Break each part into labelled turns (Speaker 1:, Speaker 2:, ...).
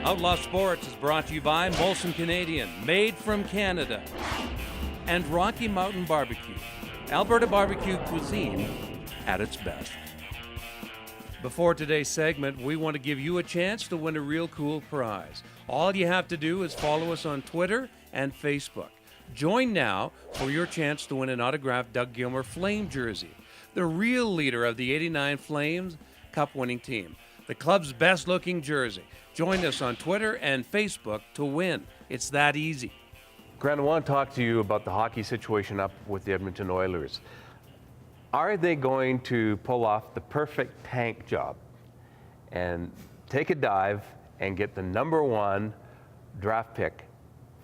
Speaker 1: Outlaw Sports is brought to you by Molson Canadian, made from Canada, and Rocky Mountain Barbecue, Alberta barbecue cuisine at its best. Before today's segment, we want to give you a chance to win a real cool prize. All you have to do is follow us on Twitter and Facebook. Join now for your chance to win an autographed Doug Gilmer Flame jersey, the real leader of the '89 Flames Cup-winning team, the club's best-looking jersey. Join us on Twitter and Facebook to win. It's that easy.
Speaker 2: Grant, I want to talk to you about the hockey situation up with the Edmonton Oilers. Are they going to pull off the perfect tank job and take a dive and get the #1 draft pick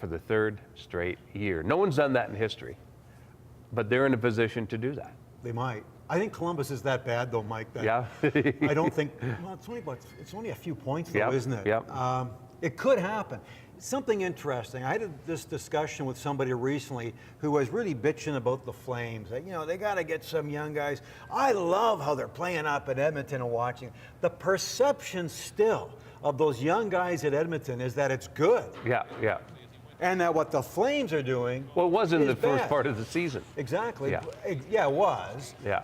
Speaker 2: for the third straight year? No one's done that in history, but they're in a position to do that.
Speaker 3: They might. I think Columbus is that bad, though, Mike. That
Speaker 2: Yeah.
Speaker 3: I don't think. Well, it's only a few points, though,
Speaker 2: Yep,
Speaker 3: isn't it?
Speaker 2: yep.
Speaker 3: It could happen. Something interesting. I had this discussion with somebody recently who was really bitching about the Flames. That, they got to get some young guys. I love how they're playing up at Edmonton and watching. The perception still of those young guys at Edmonton is that it's good.
Speaker 2: Yeah, yeah.
Speaker 3: And that what the Flames are doing.
Speaker 2: Well, it wasn't
Speaker 3: is
Speaker 2: the first
Speaker 3: bad.
Speaker 2: part of the season.
Speaker 3: Exactly.
Speaker 2: Yeah.
Speaker 3: Yeah, it was.
Speaker 2: Yeah.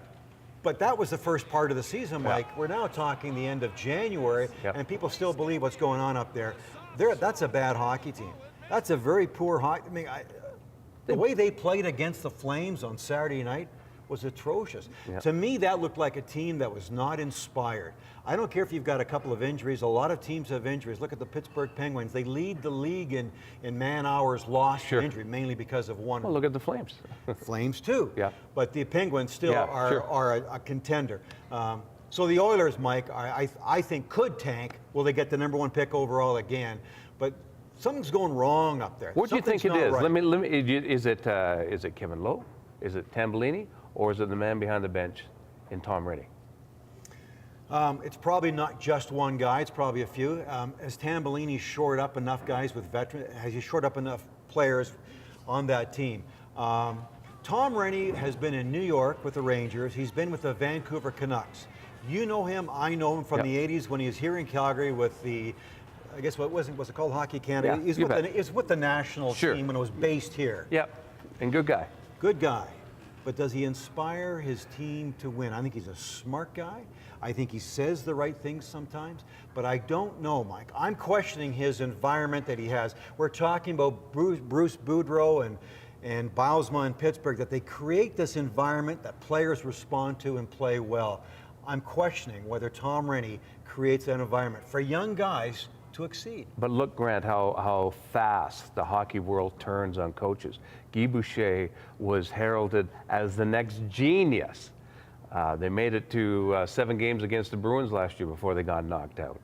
Speaker 3: But that was the first part of the season, Mike. We're now talking the end of January, and people still believe what's going on up there. That's a bad hockey team. That's a very poor hockey. I mean, the way they played against the Flames on Saturday night was atrocious.
Speaker 2: Yeah.
Speaker 3: To me, that looked like a team that was not inspired. I don't care if you've got a couple of injuries. A lot of teams have injuries. Look at the Pittsburgh Penguins. They lead the league in man hours lost to injury, mainly because of one.
Speaker 2: Well, look at the Flames.
Speaker 3: Flames too.
Speaker 2: Yeah.
Speaker 3: But the Penguins still
Speaker 2: Yeah,
Speaker 3: are,
Speaker 2: sure.
Speaker 3: are a contender. So the Oilers, Mike, I think could tank. Will they get the #1 pick overall again? But something's going wrong up there.
Speaker 2: What do you think it is?
Speaker 3: Right.
Speaker 2: Let me. Is it Kevin Lowe? Is it Tambellini? Or is it the man behind the bench in Tom Rennie?
Speaker 3: It's probably not just one guy. It's probably a few. Has Tambellini shored up enough guys with veterans? Has he shored up enough players on that team? Tom Rennie has been in New York with the Rangers. He's been with the Vancouver Canucks. You know him. I know him from the '80s when he was here in Calgary with the. I guess what was it called Hockey Canada?
Speaker 2: Yeah,
Speaker 3: He's with the national team when it was based here.
Speaker 2: Yep, and good guy.
Speaker 3: Good guy. But does he inspire his team to win? I think he's a smart guy. I think he says the right things sometimes. But I don't know, Mike. I'm questioning his environment that he has. We're talking about Bruce Boudreau and Bausma in Pittsburgh, that they create this environment that players respond to and play well. I'm questioning whether Tom Rennie creates that environment for young guys to exceed.
Speaker 2: But look, Grant, how fast the hockey world turns on coaches. Guy Boucher was heralded as the next genius. They made it to 7 games against the Bruins last year before they got knocked out.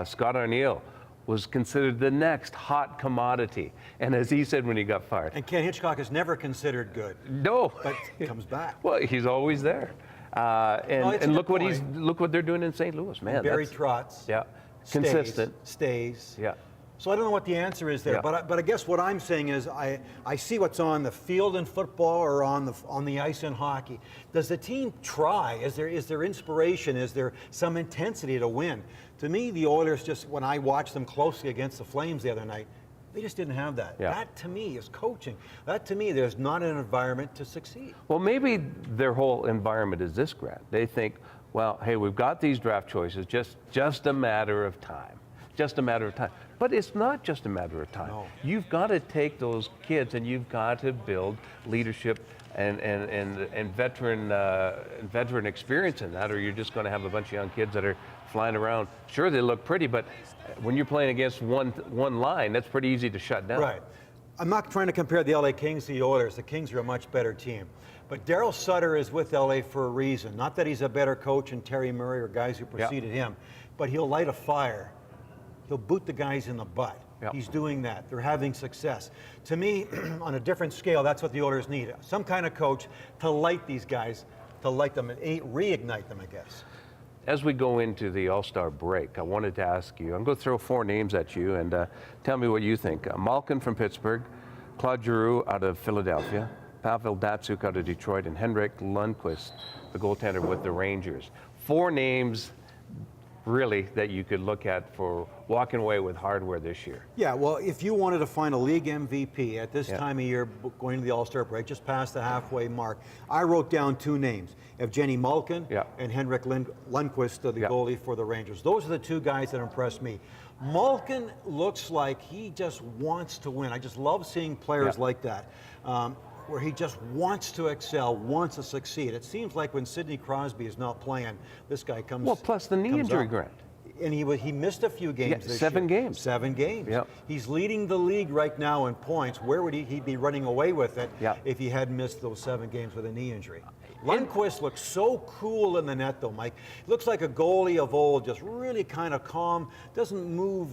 Speaker 2: Scott Arniel was considered the next hot commodity. And as he said when he got fired.
Speaker 3: And Ken Hitchcock is never considered good.
Speaker 2: No.
Speaker 3: But he comes back.
Speaker 2: Well, he's always there. And look what they're doing in St. Louis, man.
Speaker 3: And Barry Trotz.
Speaker 2: Yeah. Consistent.
Speaker 3: Stays.
Speaker 2: Yeah.
Speaker 3: So I don't know what the answer is there, but I guess what I'm saying is I see what's on the field in football or on the ice in hockey. Does the team try? Is there inspiration? Is there some intensity to win? To me, the Oilers just, when I watched them closely against the Flames the other night, they just didn't have that.
Speaker 2: Yeah.
Speaker 3: That to me is coaching. That to me, there's not an environment to succeed.
Speaker 2: Well, maybe their whole environment is this, Grant. They think, well, hey, we've got these draft choices, just a matter of time. Just a matter of time. But it's not just a matter of time.
Speaker 3: No.
Speaker 2: You've got to take those kids and you've got to build leadership and veteran experience in that, or you're just going to have a bunch of young kids that are flying around. Sure, they look pretty, but when you're playing against one line, that's pretty easy to shut down.
Speaker 3: Right. I'm not trying to compare the LA Kings to the Oilers. The Kings are a much better team. But Darryl Sutter is with LA for a reason. Not that he's a better coach than Terry Murray or guys who preceded him, but he'll light a fire. He'll boot the guys in the butt.
Speaker 2: Yep.
Speaker 3: He's doing that. They're having success. To me, on a different scale, that's what the Oilers need. Some kind of coach to light these guys, to light them and reignite them, I guess.
Speaker 2: As we go into the All-Star break, I wanted to ask you, I'm going to throw 4 names at you and tell me what you think. Malkin from Pittsburgh, Claude Giroux out of Philadelphia, Pavel Datsyuk out of Detroit, and Henrik Lundqvist, the goaltender with the Rangers. 4 names really, that you could look at for walking away with hardware this year?
Speaker 3: Yeah, well, if you wanted to find a league MVP at this time of year, going to the All-Star break, just past the halfway mark, I wrote down 2 names, Evgeny Malkin and Henrik Lundqvist, the goalie for the Rangers. Those are the 2 guys that impressed me. Malkin looks like he just wants to win. I just love seeing players like that. Where he just wants to excel, wants to succeed. It seems like when Sidney Crosby is not playing, this guy comes.
Speaker 2: Well, plus the knee injury,
Speaker 3: up.
Speaker 2: Grant.
Speaker 3: And he missed a few games this year.
Speaker 2: 7 games.
Speaker 3: 7 games.
Speaker 2: Yep.
Speaker 3: He's leading the league right now in points. Where would he be running away with it if he hadn't missed those 7 games with a knee injury? Lundqvist looks so cool in the net, though, Mike. Looks like a goalie of old, just really kind of calm. Doesn't move,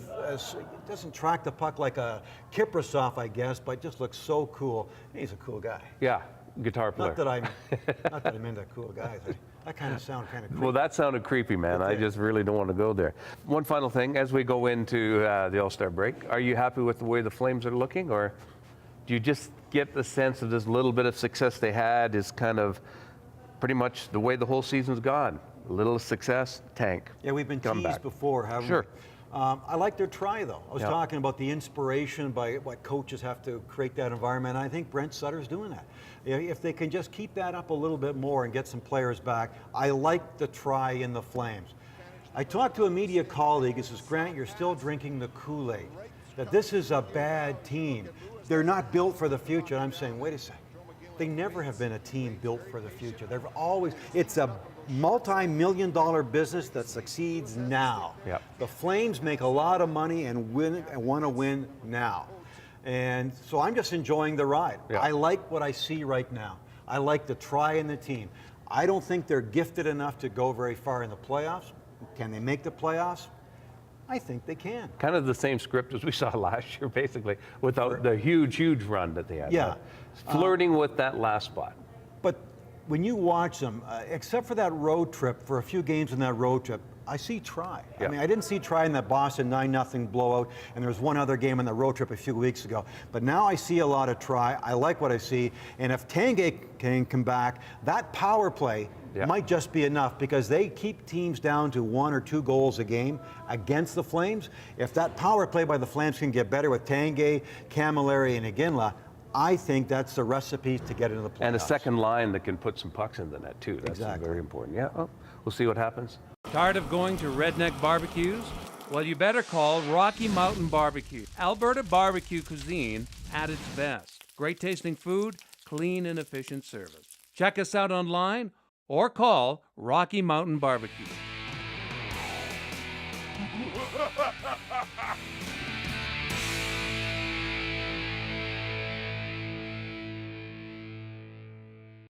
Speaker 3: doesn't track the puck like a Kiprasov, I guess, but just looks so cool. He's a cool guy.
Speaker 2: Yeah, guitar player.
Speaker 3: Not that I'm into cool guys. That kind of sound kind of creepy.
Speaker 2: Well, that sounded creepy, man. I just really don't want to go there. One final thing, as we go into the All-Star break, are you happy with the way the Flames are looking, or do you just get the sense of this little bit of success they had is kind of pretty much the way the whole season's gone? A little success, tank.
Speaker 3: Yeah, we've been teased before, haven't we? I like their try, though. I was talking about the inspiration by what coaches have to create that environment. I think Brent Sutter's doing that. If they can just keep that up a little bit more and get some players back, I like the try in the Flames. I talked to a media colleague. He says, Grant, you're still drinking the Kool-Aid, that this is a bad team. They're not built for the future. And I'm saying, wait a second. They never have been a team built for the future. They've always, it's a multi-million-dollar business that succeeds now. The Flames make a lot of money and win and want to win now. And so I'm just enjoying the ride. I like what I see right now. I like the try in the team. I don't think they're gifted enough to go very far in the playoffs. Can they make the playoffs? I think they can.
Speaker 2: Kind of the same script as we saw last year, basically, without the huge run that they had.
Speaker 3: Yeah.
Speaker 2: Flirting with that last spot.
Speaker 3: But when you watch them, except for that road trip, for a few games in that road trip, I see try. I mean, I didn't see try in that Boston 9-0 blowout, and there was one other game on the road trip a few weeks ago. But now I see a lot of try. I like what I see. And if Tanguay can come back, that power play might just be enough, because they keep teams down to 1 or 2 goals a game against the Flames. If that power play by the Flames can get better with Tanguay, Camilleri, and Iginla, I think that's the recipe to get into the playoffs.
Speaker 2: And a second line that can put some pucks in the net, too. That's very important. We'll see what happens.
Speaker 1: Tired of going to redneck barbecues? Well, you better call Rocky Mountain Barbecue. Alberta barbecue cuisine at its best. Great tasting food, clean and efficient service. Check us out online or call Rocky Mountain Barbecue.